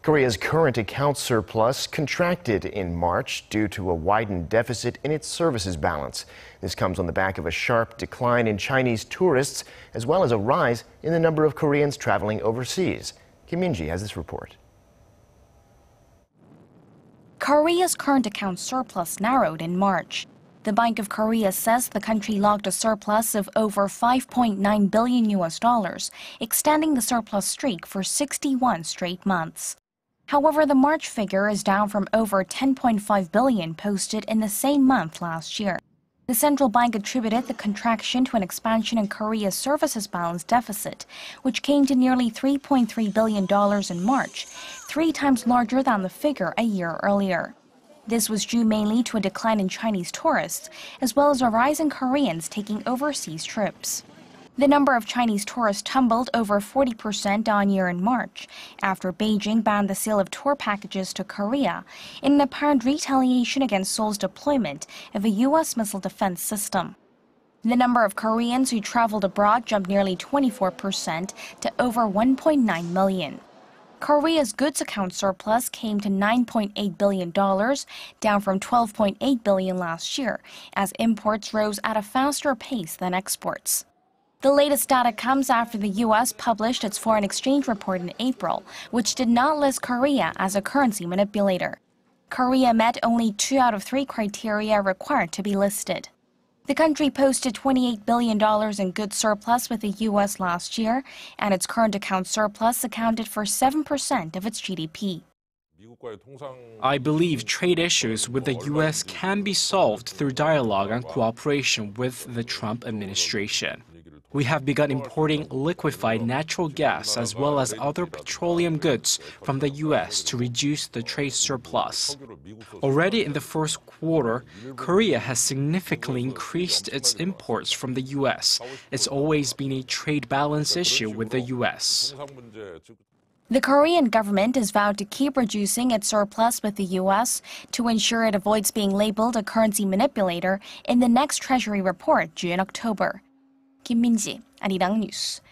Korea's current account surplus contracted in March due to a widened deficit in its services balance. This comes on the back of a sharp decline in Chinese tourists, as well as a rise in the number of Koreans traveling overseas. Kim Min-ji has this report. Korea's current account surplus narrowed in March. The Bank of Korea says the country logged a surplus of over $5.9 billion, extending the surplus streak for 61 straight months. However, the March figure is down from over $10.5 billion posted in the same month last year. The central bank attributed the contraction to an expansion in Korea's services balance deficit, which came to nearly $3.3 billion in March, 3 times larger than the figure a year earlier. This was due mainly to a decline in Chinese tourists, as well as a rise in Koreans taking overseas trips. The number of Chinese tourists tumbled over 40% on-year in March, after Beijing banned the sale of tour packages to Korea in an apparent retaliation against Seoul's deployment of a U.S. missile defense system. The number of Koreans who traveled abroad jumped nearly 24% to over 1.9 million. Korea's goods account surplus came to $9.8 billion, down from $12.8 billion last year, as imports rose at a faster pace than exports. The latest data comes after the U.S. published its foreign exchange report in April, which did not list Korea as a currency manipulator. Korea met only 2 out of 3 criteria required to be listed. The country posted $28 billion in goods surplus with the U.S. last year, and its current account surplus accounted for 7% of its GDP. I believe trade issues with the U.S. can be solved through dialogue and cooperation with the Trump administration. We have begun importing liquefied natural gas as well as other petroleum goods from the U.S. to reduce the trade surplus. Already in the first quarter, Korea has significantly increased its imports from the U.S. It's always been a trade balance issue with the U.S. The Korean government has vowed to keep reducing its surplus with the U.S. to ensure it avoids being labeled a currency manipulator in the next Treasury report due in October. Kim Min-ji, Arirang News.